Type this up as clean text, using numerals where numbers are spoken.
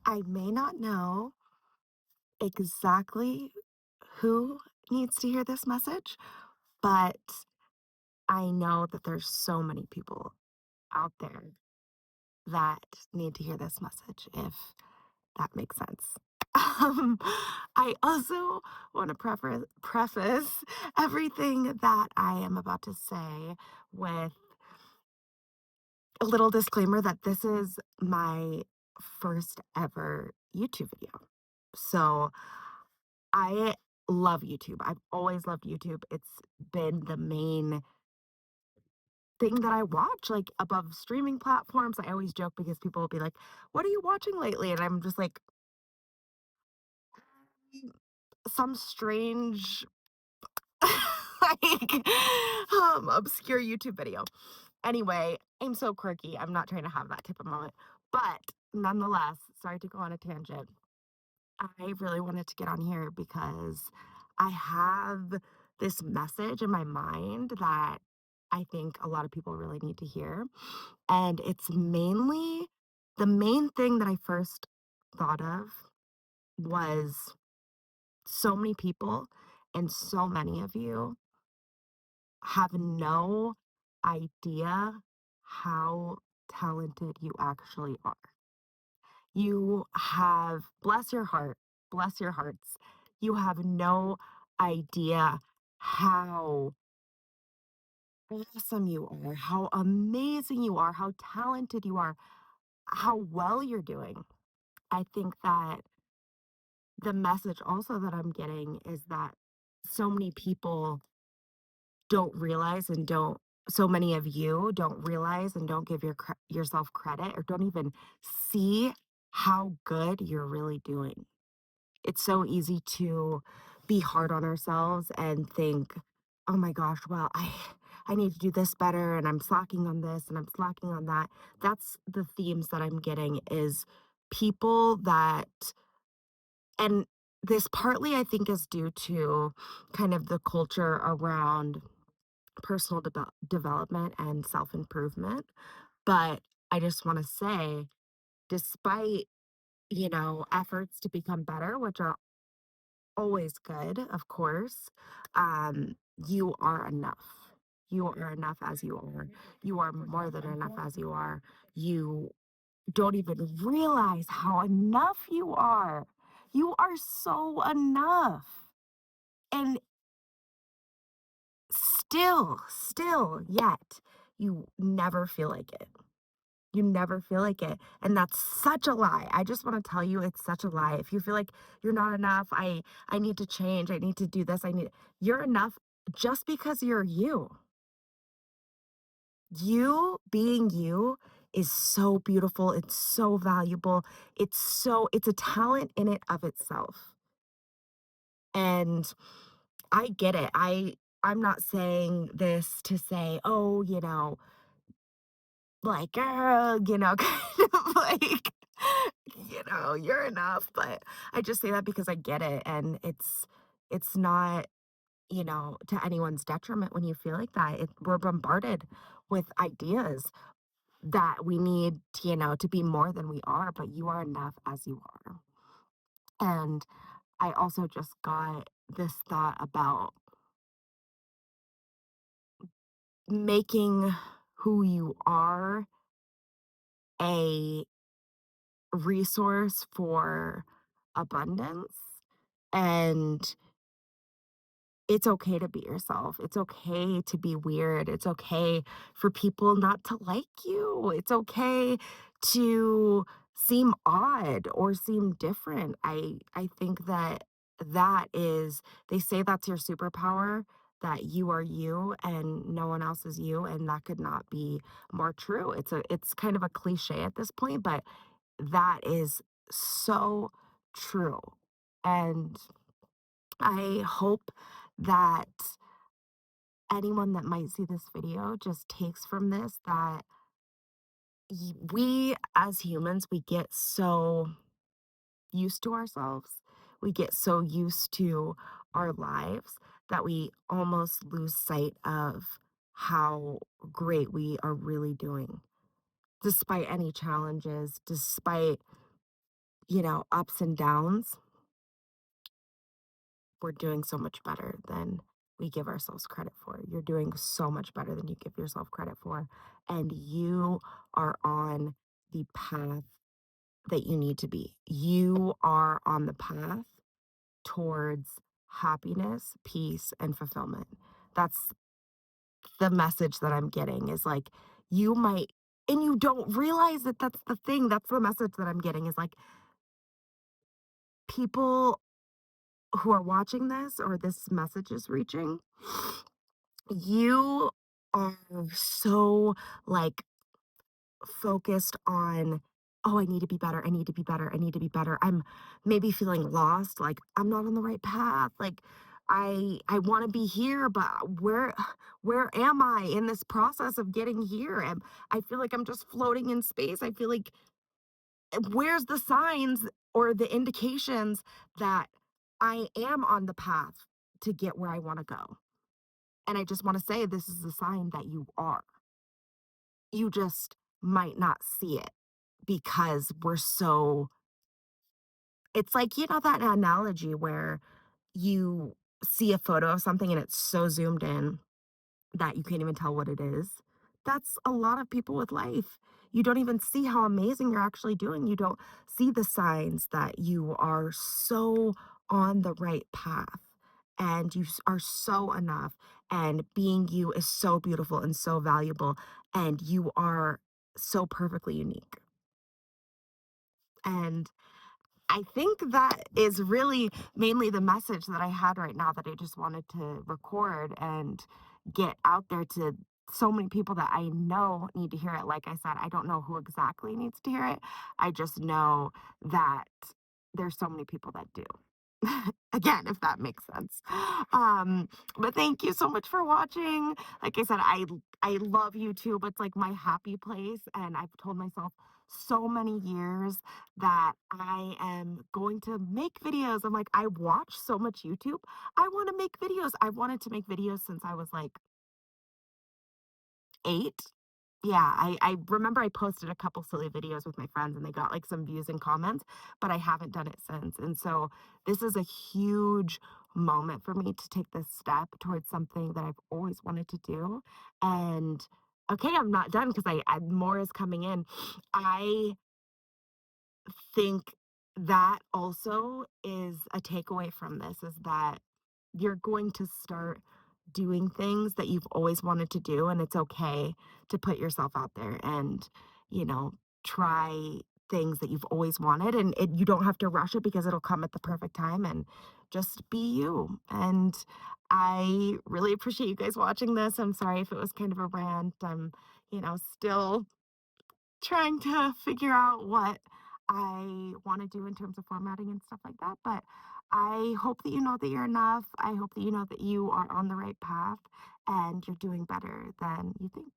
I may not know exactly who needs to hear this message, but I know that there's so many people out there that need to hear this message, if that makes sense. Um, I also want to preface everything that I am about to say with a little disclaimer that this is my first ever YouTube video. So I love YouTube. I've always loved YouTube. It's been the main thing that I watch, like above streaming platforms. I always joke because people will be like, "What are you watching lately?" And I'm just like, "Mm, some strange, like, obscure YouTube video." Anyway, I'm so quirky. I'm not trying to have that type of moment. But nonetheless, sorry to go on a tangent. I really wanted to get on here because I have this message in my mind that I think a lot of people really need to hear. And it's mainly the main thing that I first thought of was so many people and so many of you have no idea how talented you actually are. You have, bless your heart, bless your hearts, you have no idea how awesome you are, how amazing you are, how talented you are, how well you're doing. I think that the message also that I'm getting is that so many people don't realize and don't so many of you don't realize and don't give yourself credit or don't even see how good you're really doing. It's so easy to be hard on ourselves and think, "Oh my gosh, well, I need to do this better and I'm slacking on this and I'm slacking on that." That's the themes that I'm getting is people that and this partly I think is due to kind of the culture around personal development and self-improvement, but I just wanna say, despite, efforts to become better, which are always good, of course. You are enough. You are enough as you are. You are more than enough as you are. You don't even realize how enough you are. You are so enough. And yet, you never feel like it. You never feel like it, and that's such a lie. I just wanna tell you it's such a lie. If you feel like you're not enough, I need to change, I need to do this, I need you're enough just because you're you. You being you is so beautiful, it's so valuable, it's a talent in it of itself, and I get it. I'm not saying this to say, "Oh, like, "Girl," kind of like, "You're enough," but I just say that because I get it, and it's not, to anyone's detriment when you feel like that. We're bombarded with ideas that we need, to be more than we are, but you are enough as you are. And I also just got this thought about making who you are a resource for abundance, and it's okay to be yourself. It's okay to be weird. It's okay for people not to like you. It's okay to seem odd or seem different. I think that that is they say that's your superpower, that you are you and no one else is you, and that could not be more true. It's kind of a cliche at this point, but that is so true. And I hope that anyone that might see this video just takes from this that we as humans, we get so used to ourselves. We get so used to our lives that we almost lose sight of how great we are really doing, despite any challenges, despite ups and downs, we're doing so much better than we give ourselves credit for. You're doing so much better than you give yourself credit for. And you are on the path that you need to be. You are on the path towards happiness, peace, and fulfillment. That's the message that I'm getting is like, you might, and you don't realize that that's the thing. That's the message that I'm getting is like, people who are watching this or this message is reaching, you are so like focused on, oh, I need to be better. I need to be better. I need to be better. I'm maybe feeling lost, like I'm not on the right path. Like I want to be here, but where am I in this process of getting here? And I feel like I'm just floating in space. I feel like where's the signs or the indications that I am on the path to get where I want to go? And I just want to say this is a sign that you are. You just might not see it because we're so it's like, that analogy where you see a photo of something and it's so zoomed in that you can't even tell what it is. That's a lot of people with life. You don't even see how amazing you're actually doing. You don't see the signs that you are so on the right path and are so enough. And being you is so beautiful and so valuable. And you are so perfectly unique. And I think that is really mainly the message that I had right now that I just wanted to record and get out there to so many people that I know need to hear it. Like I said, I don't know who exactly needs to hear it. I just know that there's so many people that do. Again, if that makes sense. Um, but thank you so much for watching. Like I said, I love YouTube. It's like my happy place, and I've told myself so many years that I am going to make videos. I'm like, I watch so much YouTube. I want to make videos. I wanted to make videos since I was like 8. Yeah, I remember I posted a couple silly videos with my friends and they got like some views and comments, but I haven't done it since. And so this is a huge moment for me to take this step towards something that I've always wanted to do. And okay, I'm not done because I more is coming in. I think that also is a takeaway from this is that you're going to start doing things that you've always wanted to do, and it's okay to put yourself out there and, you know, try things that you've always wanted, and you don't have to rush it because it'll come at the perfect time, and just be you. And I really appreciate you guys watching this. I'm sorry if it was kind of a rant. I'm, still trying to figure out what I want to do in terms of formatting and stuff like that. But I hope that you know that you're enough. I hope that you know that you are on the right path and you're doing better than you think.